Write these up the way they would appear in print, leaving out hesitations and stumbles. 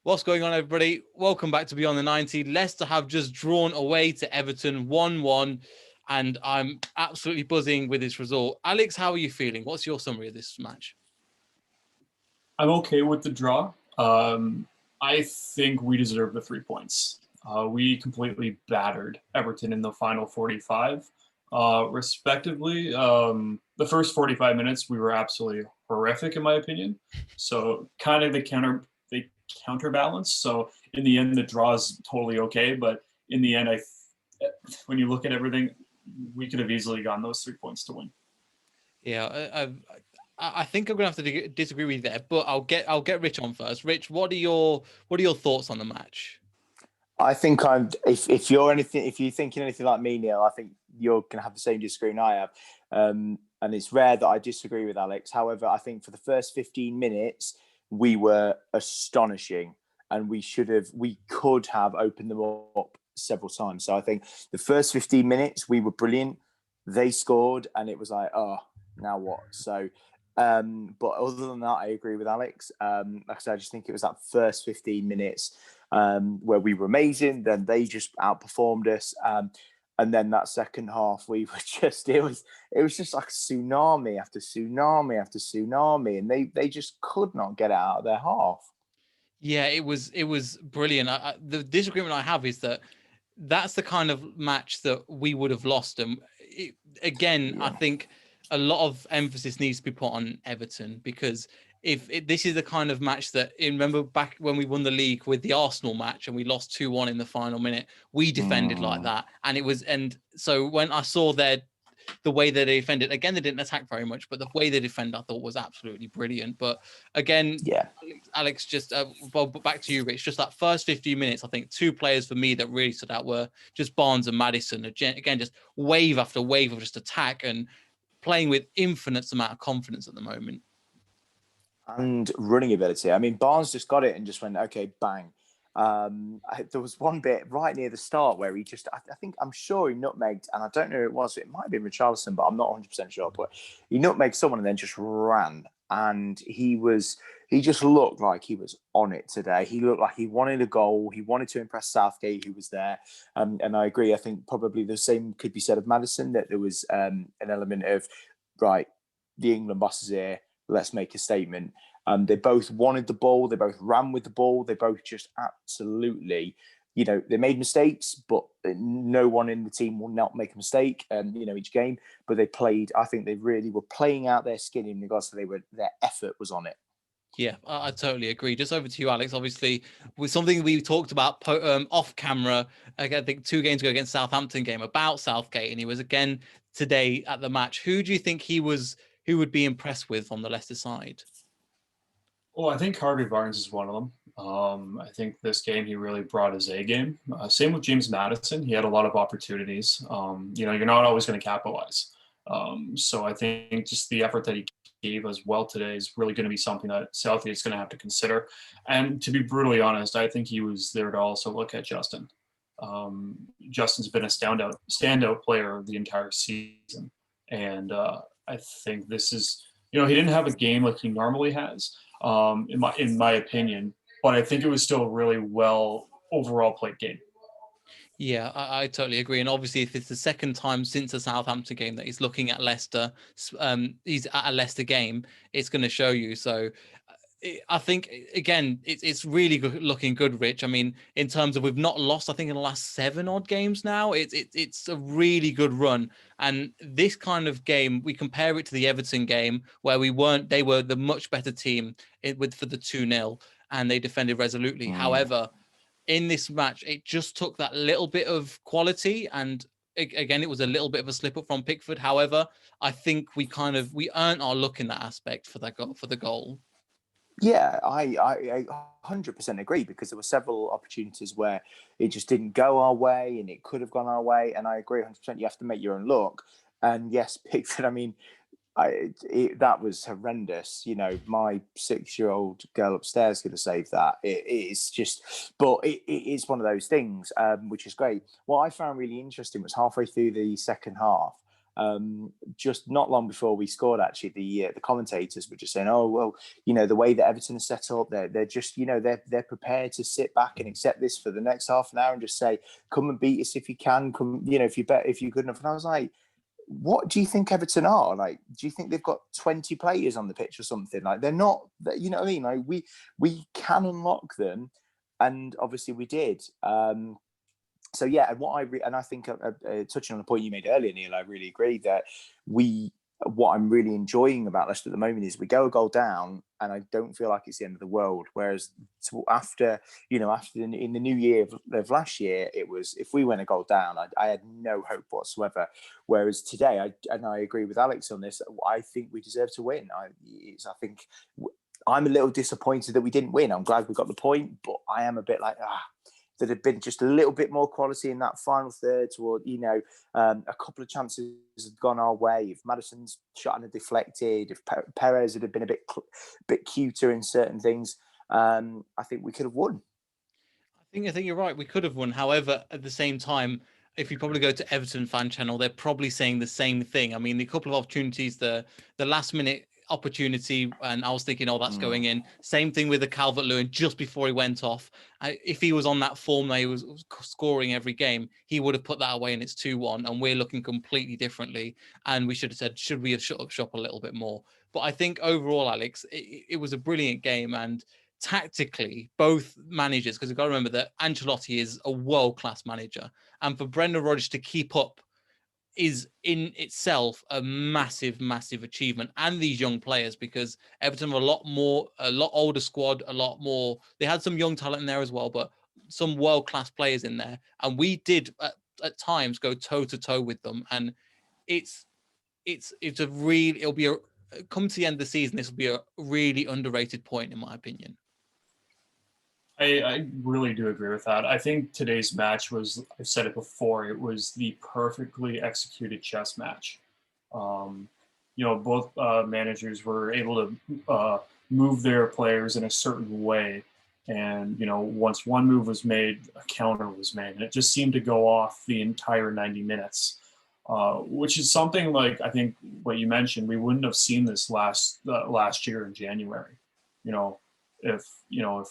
What's going on, everybody? Welcome back to Beyond the 90. Leicester have just drawn away to Everton 1-1, and I'm absolutely buzzing with this result. Alex, how are you feeling? What's your summary of this match? I'm okay with the draw. I think we deserve the 3 points. We completely battered Everton in the final 45, respectively. The first 45 minutes, we were absolutely horrific, in my opinion. So kind of the counterbalance. So in the end, the draw is totally okay. But in the end, when you look at everything, we could have easily gotten those 3 points to win. Yeah, I think I'm gonna have to disagree with you there, but I'll get Rich on first. Rich, what are your thoughts on the match? I think if you're thinking anything like me, Neil, I think you're gonna have the same disagreement I have. And it's rare that I disagree with Alex. However, I think for the first 15 minutes, we were astonishing, and we could have opened them up several times. So I think the first 15 minutes we were brilliant. They scored, and it was like, oh, now what? So, but other than that, I agree with Alex. Like I said, I just think it was that first 15 minutes where we were amazing. Then they just outperformed us. And then that second half, we were it was just like tsunami after tsunami after tsunami, and they just could not get it out of their half. Yeah, it was brilliant. The disagreement I have is that that's the kind of match that we would have lost. And I think a lot of emphasis needs to be put on Everton, because this is the kind of match that, remember back when we won the league with the Arsenal match and we lost 2-1 in the final minute, we defended like that. And so when I saw the way that they defended, again, they didn't attack very much, but the way they defend, I thought, was absolutely brilliant. But again, yeah, Alex, just well, back to you, Rich. Just that first 15 minutes, I think two players for me that really stood out were just Barnes and Maddison. Again, just wave after wave of just attack and playing with infinite amount of confidence at the moment. And running ability. I mean, Barnes just got it and just went, okay, bang. There was one bit right near the start where he just, I'm sure he nutmegged, and I don't know who it was. It might have been Richarlison, but I'm not 100% sure. But he nutmegged someone and then just ran. And he just looked like he was on it today. He looked like he wanted a goal. He wanted to impress Southgate, who was there. And I agree. I think probably the same could be said of Maddison, that there was an element of, right, the England boss is here. Let's make a statement. They both wanted the ball. They both ran with the ball. They both just absolutely, they made mistakes, but no one in the team will not make a mistake, each game. But they played, I think they really were playing out their skin in regards to their effort was on it. Yeah, I totally agree. Just over to you, Alex. Obviously, with something we talked about off camera, I think 2 games ago against Southampton game about Southgate, and he was again today at the match. Who do you think who would be impressed with on the Leicester side? Well, I think Harvey Barnes is one of them. I think this game he really brought his A game. Same with James Maddison. He had a lot of opportunities. You're not always going to capitalize. So I think just the effort that he gave as well today is really going to be something that Southgate is going to have to consider. And to be brutally honest, I think he was there to also look at Justin. Justin's been a standout player the entire season. And I think this is, he didn't have a game like he normally has. In my opinion, but I think it was still a really well overall played game. Yeah, I totally agree. And obviously, if it's the second time since the Southampton game that he's looking at Leicester, he's at a Leicester game, it's going to show you. So I think, again, it's really looking good, Rich. I mean, in terms of we've not lost, I think, in the last 7 odd games now. It's a really good run. And this kind of game, we compare it to the Everton game where they were the much better team for the 2-0, and they defended resolutely. However, in this match, it just took that little bit of quality, and again, it was a little bit of a slip up from Pickford. However, I think we earned our look in that aspect for the goal. Yeah, I 100% agree, because there were several opportunities where it just didn't go our way and it could have gone our way. And I agree 100%. You have to make your own luck. And yes, Pickford, I mean, that was horrendous. My 6-year-old girl upstairs could have saved that. It's just, but it is one of those things, which is great. What I found really interesting was halfway through the second half, Just not long before we scored, actually, the commentators were just saying, "Oh well, the way that Everton is set up, they're just they're prepared to sit back and accept this for the next half an hour and just say, come and beat us if you can, come, if you're good enough." And I was like, what do you think Everton are? Like, do you think they've got 20 players on the pitch or something? Like, they're not, you know what I mean? Like, we can unlock them, and obviously we did. So yeah, and I think touching on the point you made earlier, Neil, I really agree that what I'm really enjoying about Leicester at the moment is we go a goal down, and I don't feel like it's the end of the world. Whereas after in the new year of last year, it was, if we went a goal down, I had no hope whatsoever. Whereas today, I agree with Alex on this, I think we deserve to win. I'm a little disappointed that we didn't win. I'm glad we got the point, but I am a bit like, that had been just a little bit more quality in that final third toward, a couple of chances had gone our way. If Maddison's shot had deflected, if Perez had been a bit cuter in certain things, I think we could have won. I think you're right. We could have won. However, at the same time, if you probably go to Everton fan channel, they're probably saying the same thing. I mean, the couple of opportunities, the last minute opportunity, and I was thinking, oh, that's going in. Same thing with the Calvert-Lewin just before he went off. If he was on that form that he was scoring every game, he would have put that away, and it's 2-1, and we're looking completely differently. And we should have said, should we have shut up shop a little bit more? But I think overall, Alex, it was a brilliant game, and tactically, both managers, because you've got to remember that Ancelotti is a world-class manager, and for Brendan Rodgers to keep up is in itself a massive, massive achievement. And these young players, because Everton were a lot older squad, a lot more. They had some young talent in there as well, but some world-class players in there. And we did at times go toe to toe with them. And it'll be come to the end of the season, this will be a really underrated point, in my opinion. I really do agree with that. I think today's match was, I've said it before, it was the perfectly executed chess match. Both managers were able to move their players in a certain way. And, once one move was made, a counter was made. And it just seemed to go off the entire 90 minutes, which is something like, I think what you mentioned, we wouldn't have seen this last year in January. If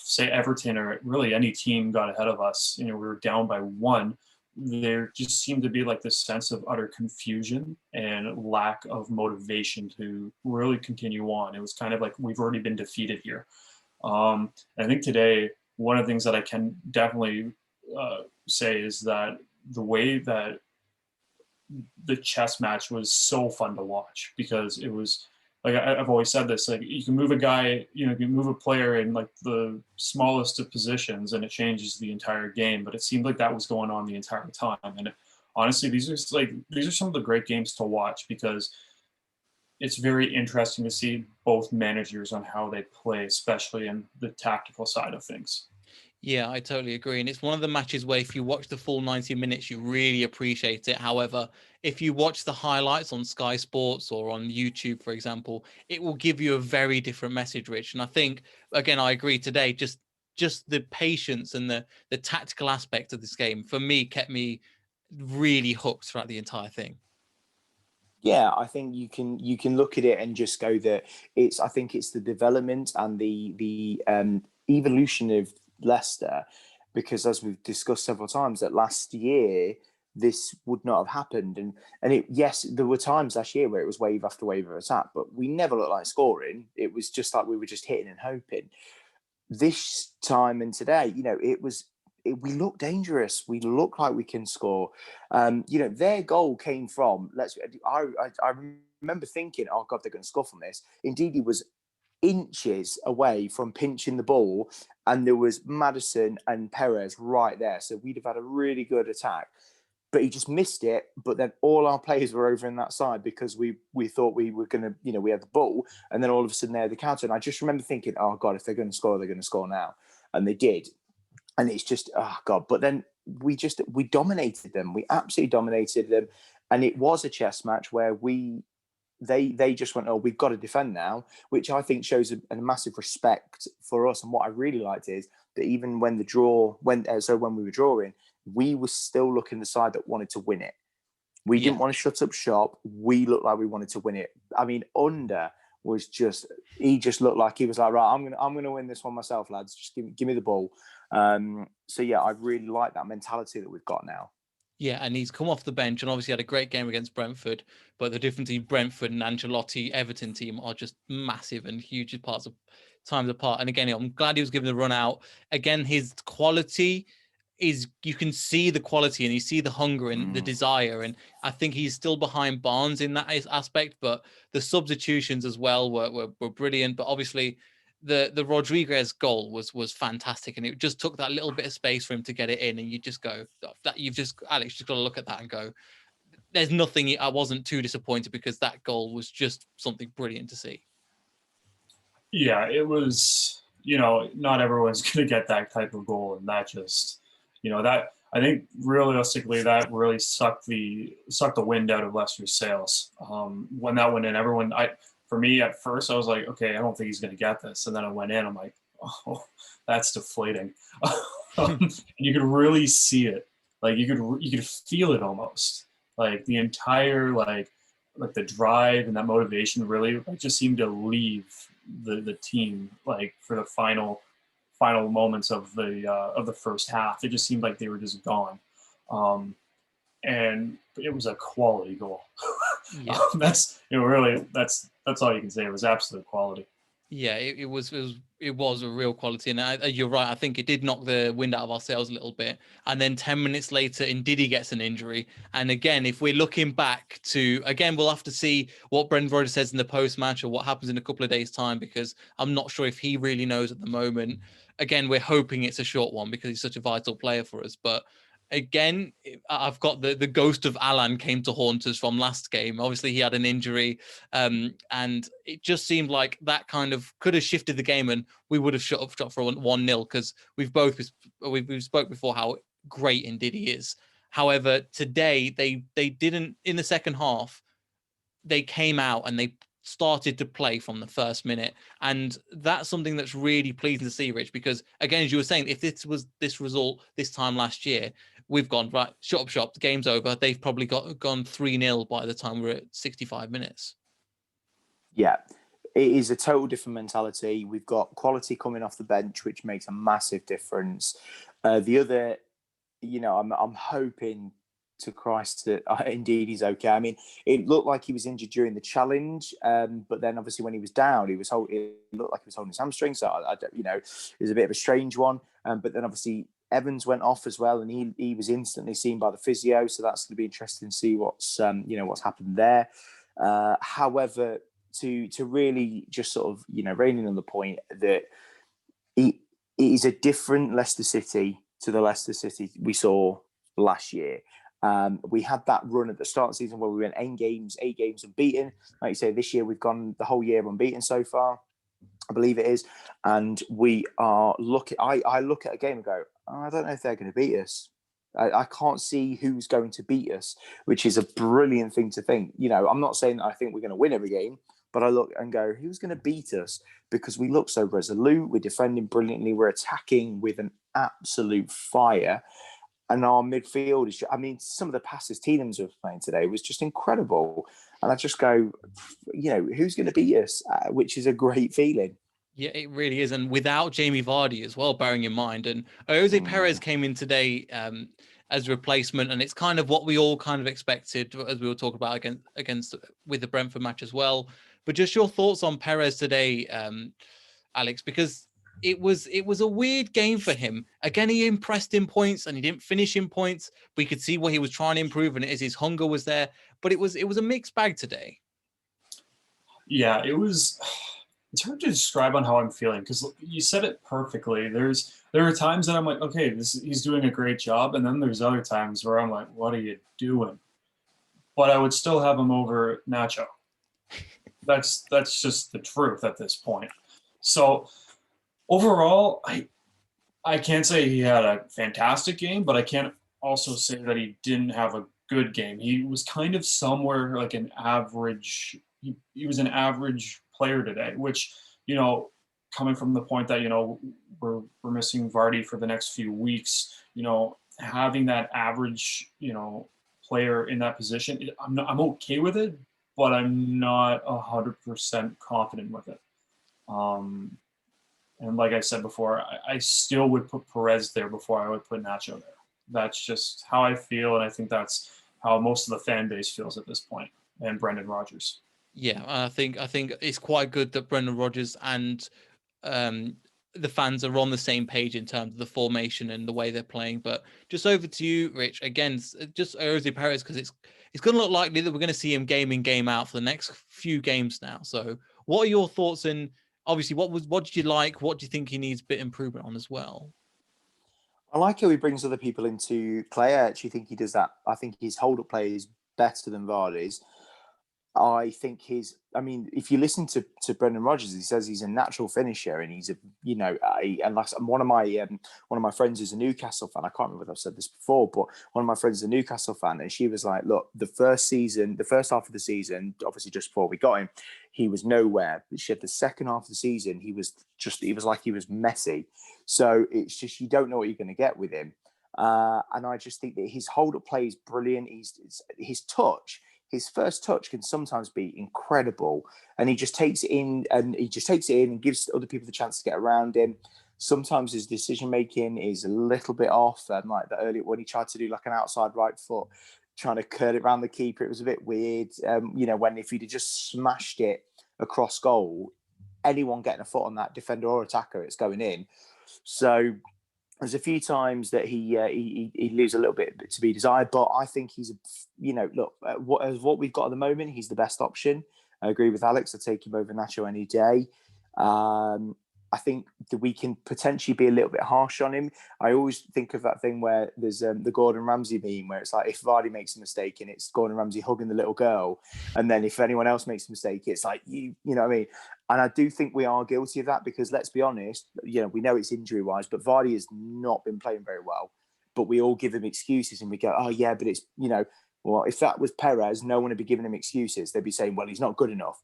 say Everton or really any team got ahead of us, we were down by 1, there just seemed to be like this sense of utter confusion and lack of motivation to really continue on. It was kind of like, we've already been defeated here. I think today, one of the things that I can definitely say is that the way that the chess match was so fun to watch, because it was, like I've always said this, like you can move a guy, you can move a player in like the smallest of positions and it changes the entire game. But it seemed like that was going on the entire time. And honestly, these are some of the great games to watch, because it's very interesting to see both managers on how they play, especially in the tactical side of things. Yeah, I totally agree. And it's one of the matches where if you watch the full 90 minutes, you really appreciate it. However, if you watch the highlights on Sky Sports or on YouTube, for example, it will give you a very different message, Rich. And I think, again, I agree today, just the patience and the tactical aspect of this game, for me, kept me really hooked throughout the entire thing. Yeah, I think you can look at it and just go that I think it's the development and the evolution of Leicester, because as we've discussed several times, that last year this would not have happened, and yes, there were times last year where it was wave after wave of attack, but we never looked like scoring. It was just like we were just hitting and hoping. This time and today, we look dangerous. We look like we can score. Their goal came from. I remember thinking, oh God, they're going to score from this. Indeed, he was inches away from pinching the ball, and there was Maddison and Perez right there. So we'd have had a really good attack, but he just missed it. But then all our players were over in that side because we thought we were going to, we had the ball, and then all of a sudden they had the counter. And I just remember thinking, oh God, if they're going to score, they're going to score now. And they did. And it's just, oh God. But then we dominated them. We absolutely dominated them. And it was a chess match where they just went, oh, we've got to defend now, which I think shows a massive respect for us. And what I really liked is that even when when we were drawing, we were still looking the side that wanted to win it. We didn't want to shut up shop. We looked like we wanted to win it. I mean, was just, he just looked like he was like, right, I'm gonna win this one myself, lads. Just give me the ball. So yeah, I really like that mentality that we've got now. Yeah, and he's come off the bench and obviously had a great game against Brentford. But the difference in Brentford and Ancelotti Everton team are just massive and huge times apart. And again, I'm glad he was given the run out. Again, his quality is, you can see the quality and you see the hunger and the desire. And I think he's still behind Barnes in that aspect, but the substitutions as well were brilliant. But obviously the Rodriguez goal was fantastic, and it just took that little bit of space for him to get it in, and you just go, that Alex just got to look at that and go, there's nothing. I wasn't too disappointed because that goal was just something brilliant to see. Yeah, it was, not everyone's going to get that type of goal, and that just, that, I think realistically that really sucked the wind out of Leicester's sails. When that went in, for me at first I was like, okay, I don't think he's going to get this, and then I went in, I'm like, oh, that's deflating. You could really see it, like you could feel it almost, like the entire like the drive and that motivation really just seemed to leave the team, like for the final moments of the first half. It just seemed like they were just gone. And it was a quality goal. Yeah. That's really that's all you can say. It was absolute quality. Yeah, it was a real quality, and you're right. I think it did knock the wind out of our sails a little bit. And then 10 minutes later, Ndidi gets an injury. And again, if we're looking back to, again, we'll have to see what Brendan Rodgers says in the post match or what happens in a couple of days' time, because I'm not sure if he really knows at the moment. Again, we're hoping it's a short one because he's such a vital player for us. But again, I've got the ghost of Alan came to haunt us from last game. Obviously, he had an injury, and it just seemed like that kind of could have shifted the game, and we would have shut for 1-0 because we've spoke before how great Ndidi is. However, today they didn't, in the second half. They came out and they started to play from the first minute, and that's something that's really pleasing to see, Rich, because again, as you were saying, if this was this result this time last year, we've gone, right, shut up shop, the game's over. They've probably gone 3-0 by the time we're at 65 minutes. Yeah, it is a total different mentality. We've got quality coming off the bench, which makes a massive difference. The other, I'm hoping to Christ that indeed he's okay. I mean, it looked like he was injured during the challenge, but then obviously when he was down, it looked like he was holding his hamstring. So I don't, it was a bit of a strange one. But then obviously Evans went off as well, and he was instantly seen by the physio. So that's going to be interesting to see what's happened there. However, to really just sort of reining on the point that it is a different Leicester City to the Leicester City we saw last year. We had that run at the start of the season where we went 8 games unbeaten. Like you say, this year we've gone the whole year unbeaten so far, I believe it is. And we are looking. I look at a game and go, I don't know if they're going to beat us. I can't see who's going to beat us, which is a brilliant thing to think. I'm not saying that I think we're going to win every game, but I look and go, who's going to beat us? Because we look so resolute, we're defending brilliantly, we're attacking with an absolute fire. And our midfield is, some of the passes Tielemans was playing today was just incredible. And I just go, who's going to beat us? Which is a great feeling. Yeah, it really is. And without Jamie Vardy as well, bearing in mind. And Jose Perez came in today as a replacement. And it's kind of what we all kind of expected, as we were talking about against with the Brentford match as well. But just your thoughts on Perez today, Alex, because it was a weird game for him. Again, he impressed in points and he didn't finish in points. We could see what he was trying to improve, and his hunger was there. But it was a mixed bag today. Yeah, it was. It's hard to describe on how I'm feeling because you said it perfectly. There are times that I'm like, okay, he's doing a great job, and then there's other times where I'm like, what are you doing? But I would still have him over Nacho. That's just the truth at this point. So overall, I can't say he had a fantastic game, but I can't also say that he didn't have a good game. He was kind of somewhere like an average. He was an average player today, which, coming from the point that, we're missing Vardy for the next few weeks, having that average, player in that position, I'm okay with it, but I'm not 100% confident with it. And like I said before, I still would put Perez there before I would put Nacho there. That's just how I feel, and I think that's how most of the fan base feels at this point, and Brendan Rodgers. Yeah, I think it's quite good that Brendan Rodgers and the fans are on the same page in terms of the formation and the way they're playing. But just over to you, Rich. Again, just Jose Perez, because it's going to look likely that we're going to see him game in, game out for the next few games now. So, what are your thoughts? And obviously, what did you like? What do you think he needs a bit improvement on as well? I like how he brings other people into play. I actually think he does that. I think his hold-up play is better than Vardy's. I think if you listen to Brendan Rodgers, he says he's a natural finisher, and he's one of my friends is a Newcastle fan. I can't remember whether I've said this before, but one of my friends is a Newcastle fan, and she was like, look, the first half of the season, obviously just before we got him, he was nowhere. But she had the second half of the season, he was like he was messy. So it's just, you don't know what you're going to get with him. And I just think that his hold-up play is brilliant. His first touch can sometimes be incredible, and he just takes it in and gives other people the chance to get around him. Sometimes his decision making is a little bit off. Like the earlier when he tried to do like an outside right foot, trying to curl it around the keeper, it was a bit weird. When if he'd have just smashed it across goal, anyone getting a foot on that defender or attacker, it's going in. So there's a few times that he leaves a little bit to be desired, but I think he's, what we've got at the moment, he's the best option. I agree with Alex. I'd take him over Nacho any day. I think that we can potentially be a little bit harsh on him. I always think of that thing where there's the Gordon Ramsay meme where it's like if Vardy makes a mistake and it's Gordon Ramsay hugging the little girl, and then if anyone else makes a mistake, it's like you know what I mean. And I do think we are guilty of that because let's be honest, we know it's injury wise, but Vardy has not been playing very well. But we all give him excuses and we go, oh yeah, but it's well, if that was Perez, no one would be giving him excuses. They'd be saying, well, he's not good enough.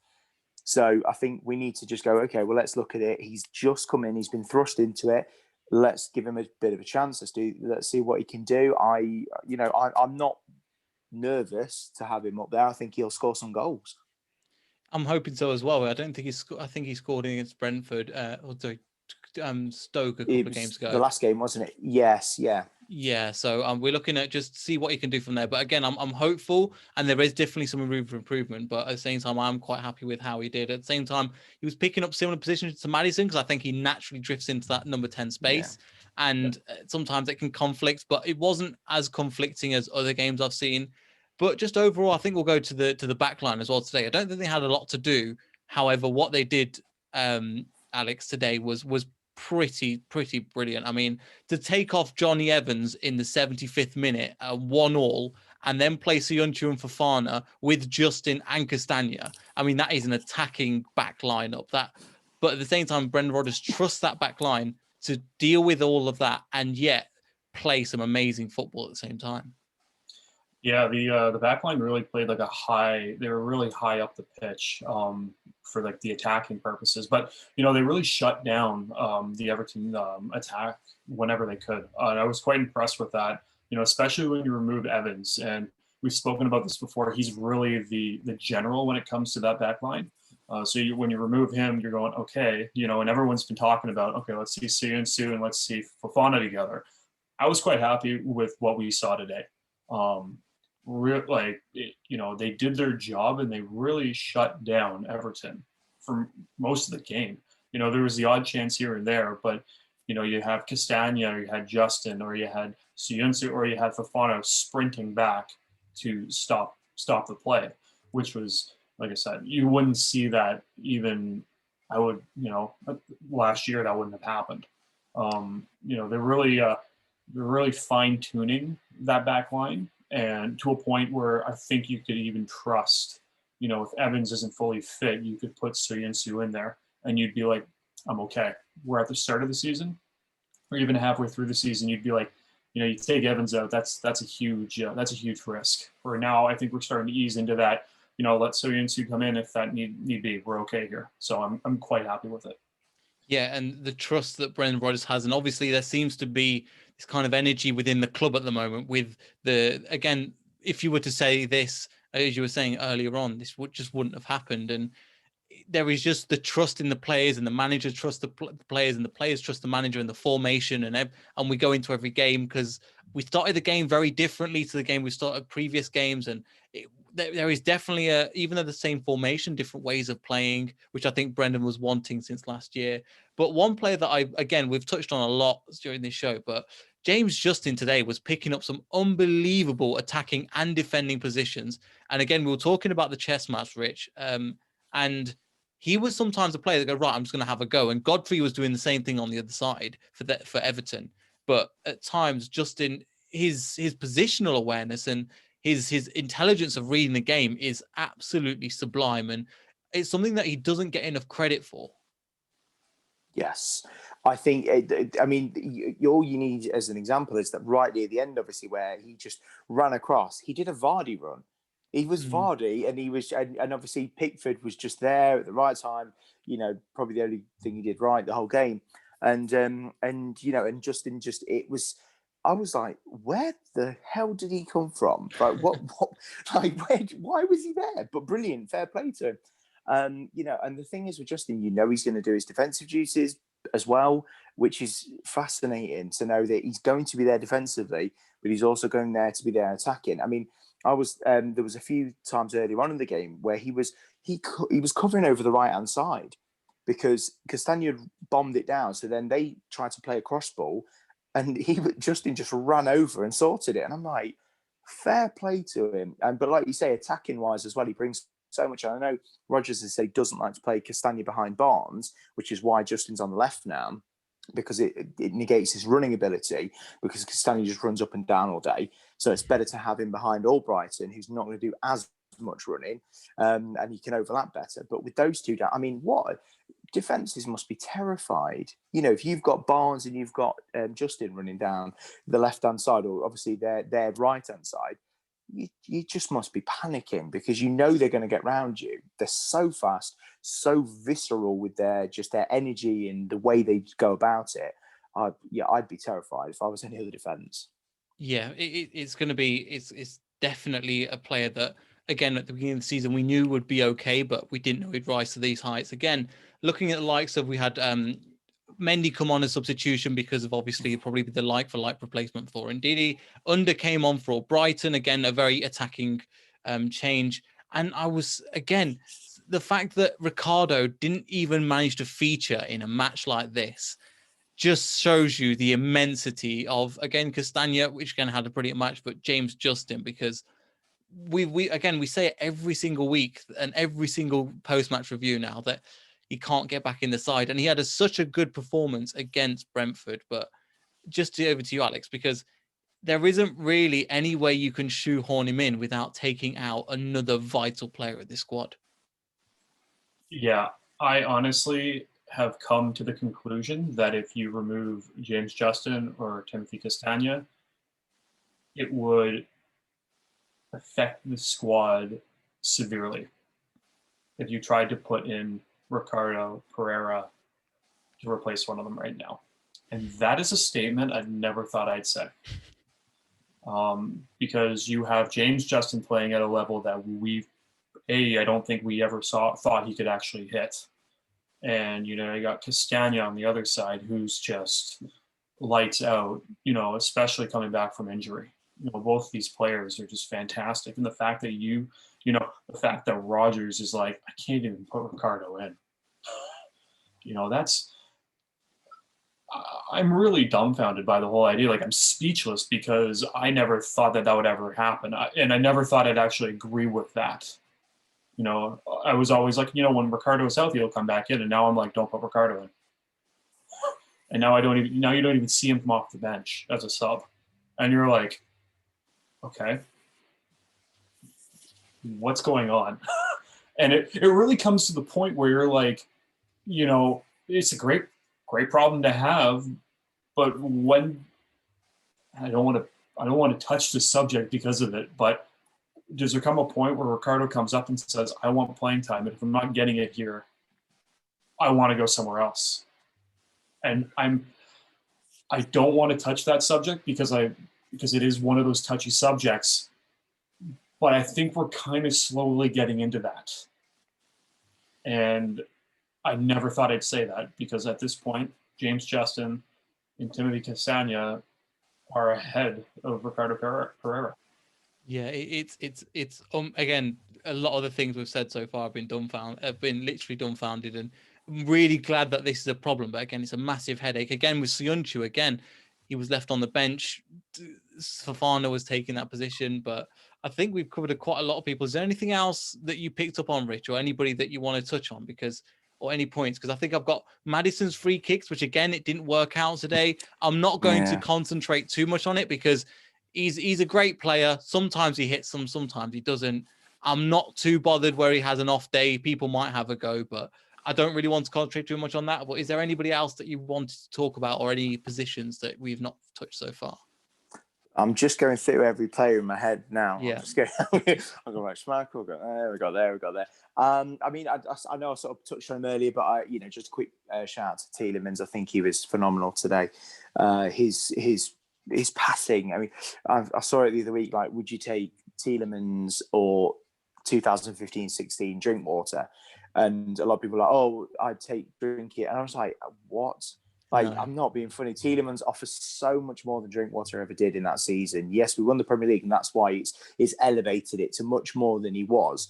So I think we need to just go, okay, well, let's look at it. He's just come in. He's been thrust into it. Let's give him a bit of a chance. Let's see what he can do. I'm not nervous to have him up there. I think he'll score some goals. I'm hoping so as well. I don't think I think he scored against Brentford, Stoke a couple of games ago. The last game, wasn't it? Yes, yeah. Yeah, so we're looking at just see what he can do from there. But again, I'm hopeful, and there is definitely some room for improvement. But at the same time, I'm quite happy with how he did. At the same time, he was picking up similar positions to Maddison because I think he naturally drifts into that number 10 space, and sometimes it can conflict. But it wasn't as conflicting as other games I've seen. But just overall, I think we'll go to the back line as well today. I don't think they had a lot to do. However, what they did, Alex, today was pretty brilliant. I mean, to take off Johnny Evans in the 75th minute, 1-1, and then play Soyuncu and Fofana with Justin and Castagna. I mean, that is an attacking back lineup. But at the same time, Brendan Rodgers trusts that back line to deal with all of that and yet play some amazing football at the same time. Yeah, the back line really played like they were really high up the pitch for like the attacking purposes. But, they really shut down the Everton attack whenever they could. And I was quite impressed with that, especially when you remove Evans. And we've spoken about this before. He's really the general when it comes to that back line. So when you remove him, you're going, okay, and everyone's been talking about, okay, let's see Soyuncu and let's see Fofana together. I was quite happy with what we saw today. They did their job and they really shut down Everton for most of the game. There was the odd chance here and there, but you have Castagna, or you had Justin, or you had Soyuncu, or you had Fofana sprinting back to stop the play, which was, like I said, you wouldn't see that even. Last year that wouldn't have happened. They're really fine tuning that back line. And to a point where I think you could even trust, if Evans isn't fully fit, you could put Soyuncu in there and you'd be like, I'm okay. We're at the start of the season or even halfway through the season. You'd be like, you take Evans out. That's a huge risk. For now, I think we're starting to ease into that, let Soyuncu come in if that need be. We're okay here. So I'm quite happy with it. Yeah, and the trust that Brendan Rodgers has, and obviously there seems to be this kind of energy within the club at the moment with if you were to say this, as you were saying earlier on, this wouldn't have happened. And there is just the trust in the players, and the manager trusts the players, and the players trust the manager, and the formation, and we go into every game because we started the game very differently to the game we started previous games, and there is definitely even though the same formation, different ways of playing, which I think Brendan was wanting since last year. But one player that we've touched on a lot during this show, but James Justin today was picking up some unbelievable attacking and defending positions. And again, we were talking about the chess match, Rich, and he was sometimes a player that go, right, I'm just going to have a go. And Godfrey was doing the same thing on the other side for Everton. But at times, Justin, his positional awareness and his intelligence of reading the game is absolutely sublime. And it's something that he doesn't get enough credit for. Yes. I think, all you need as an example is that right near the end, obviously, where he just ran across, he did a Vardy run. He was Vardy, and obviously Pickford was just there at the right time. Probably the only thing he did right the whole game. And Justin I was like, where the hell did he come from? Like, why was he there? But brilliant, fair play to him. And the thing is with Justin, he's going to do his defensive duties as well, which is fascinating to know that he's going to be there defensively, but he's also going there to be there attacking. I mean, there was a few times earlier on in the game where he was covering over the right hand side because Castagna bombed it down. So then they tried to play a cross ball, and Justin just ran over and sorted it. And I'm like, fair play to him. But like you say, attacking wise as well, he brings so much. I know Rodgers has said he doesn't like to play Castagna behind Barnes, which is why Justin's on the left now, because it negates his running ability, because Castagna just runs up and down all day. So it's better to have him behind Albrighton, who's not going to do as much running, and he can overlap better. But with those two down, I mean, what defenses must be terrified. If you've got Barnes and you've got Justin running down the left-hand side, or obviously their right-hand side, you just must be panicking because they're going to get round you. They're so fast, so visceral with their energy and the way they go about it. I'd be terrified if I was any other defence. Yeah, it's going to be, it's definitely a player that, again, at the beginning of the season, we knew would be okay, but we didn't know he'd rise to these heights. Again, looking at the likes of, we had Mendy come on as substitution because of obviously probably the like-for-like replacement for Ndidi. Under came on for Brighton, again, a very attacking change. And I was, again, the fact that Ricardo didn't even manage to feature in a match like this just shows you the immensity of, again, Castagna, which again had a brilliant match, but James Justin, because we say it every single week and every single post-match review now that he can't get back in the side. And he had such a good performance against Brentford. But just over to you, Alex, because there isn't really any way you can shoehorn him in without taking out another vital player of this squad. Yeah, I honestly have come to the conclusion that if you remove James Justin or Timothy Castagna, it would affect the squad severely. If you tried to put in Ricardo Pereira to replace one of them right now. And that is a statement I never thought I'd say. Because you have James Justin playing at a level that I don't think we ever thought he could actually hit. And, you got Castagna on the other side, who's just lights out, especially coming back from injury. Both these players are just fantastic. And the fact that the fact that Rodgers is like, I can't even put Ricardo in. I'm really dumbfounded by the whole idea. Like, I'm speechless because I never thought that would ever happen. And I never thought I'd actually agree with that. I was always like, when Ricardo is healthy, he'll come back in. And now I'm like, don't put Ricardo in. And now you don't even see him come off the bench as a sub. And you're like, okay, what's going on? And it really comes to the point where you're like, it's a great problem to have, but when I don't want to touch the subject because of it, but does there come a point where Ricardo comes up and says, I want playing time, and if I'm not getting it here, I want to go somewhere else? And I don't want to touch that subject because it is one of those touchy subjects, But I think we're kind of slowly getting into that. And I never thought I'd say that, because at this point, James Justin and Timothy Castagne are ahead of Ricardo Pereira. Yeah, it's again, a lot of the things we've said so far have been literally dumbfounded, and I'm really glad that this is a problem. But again, it's a massive headache. Again, with Soyuncu, again, he was left on the bench. Fofana was taking that position, but I think we've covered quite a lot of people. Is there anything else that you picked up on, Rich, or anybody that you want to touch on? Or any points? Because I think I've got Maddison's free kicks, which again, it didn't work out today. I'm not going to concentrate too much on it, because he's a great player. Sometimes he hits them, sometimes he doesn't. I'm not too bothered where he has an off day. People might have a go, but I don't really want to concentrate too much on that. But is there anybody else that you wanted to talk about, or any positions that we've not touched so far? I'm just going through every player in my head now. Yeah. I'm just going. I'll go back to Schmeichel. There we go. I mean, I know I sort of touched on him earlier, but just a quick shout out to Tielemans. I think he was phenomenal today. His passing. I mean, I saw it the other week. Like, would you take Tielemans or 2015-16 Drinkwater? And a lot of people are like, oh, I'd take Drinkwater. And I was like, what? Like, no. I'm not being funny. Tielemans offers so much more than Drinkwater ever did in that season. Yes, we won the Premier League, and that's why it's elevated it to much more than he was.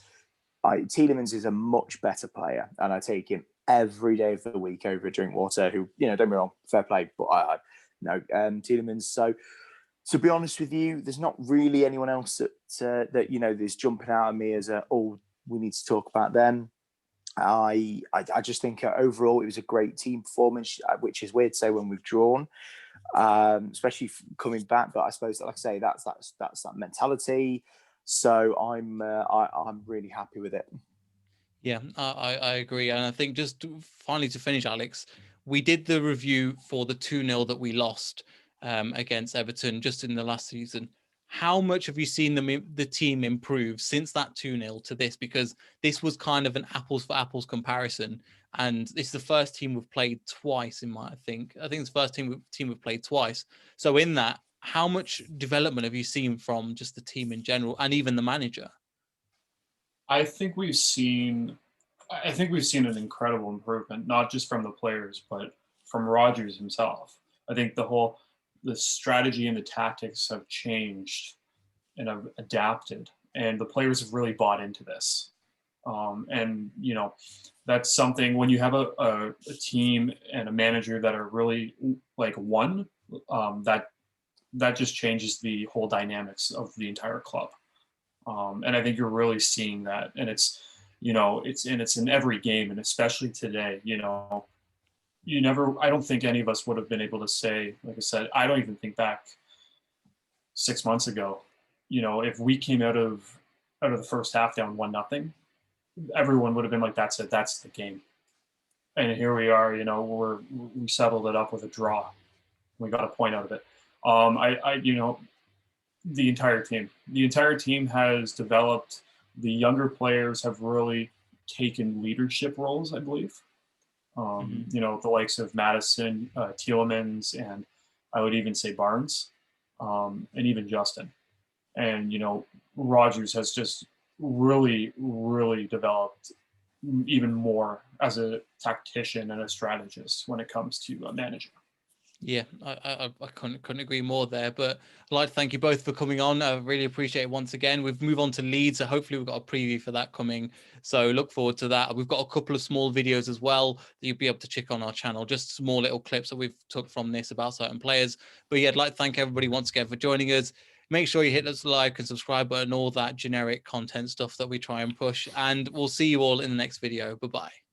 Tielemans is a much better player, and I take him every day of the week over Drinkwater, who, don't get me wrong, fair play, but no, Tielemans. So, to be honest with you, there's not really anyone else that that's jumping out at me as we need to talk about them. I just think overall it was a great team performance, which is weird to say when we've drawn, especially coming back. But I suppose, like I say, that's that mentality. So I'm really happy with it. Yeah, I agree, and I think just finally to finish, Alex, we did the review for the 2-0 that we lost against Everton just in the last season. How much have you seen the team improve since that 2-0 to this? Because this was kind of an apples for apples comparison, and it's the first team we've played twice. I think it's the first team we've played twice. So in that, how much development have you seen from just the team in general, and even the manager? I think we've seen an incredible improvement, not just from the players, but from Rodgers himself. I think the strategy and the tactics have changed and have adapted, and the players have really bought into this. And that's something when you have a team and a manager that are really like one, that just changes the whole dynamics of the entire club. And I think you're really seeing that, and it's in every game, and especially today. I don't think any of us would have been able to say, like I said, I don't even think back 6 months ago, if we came out of the first half down 1-0, everyone would have been like, that's it, that's the game. And here we are, we settled it up with a draw. We got a point out of it. The entire team has developed. The younger players have really taken leadership roles, I believe. The likes of Maddison, Tielemans, and I would even say Barnes, and even Justin. And, Rodgers has just really, really developed even more as a tactician and a strategist when it comes to managing. Yeah, I couldn't agree more there. But I'd like to thank you both for coming on. I really appreciate it once again. We've moved on to Leeds, so hopefully we've got a preview for that coming. So look forward to that. We've got a couple of small videos as well that you'll be able to check on our channel, just small little clips that we've took from this about certain players. But yeah, I'd like to thank everybody once again for joining us. Make sure you hit us like and subscribe button, all that generic content stuff that we try and push. And we'll see you all in the next video. Bye-bye.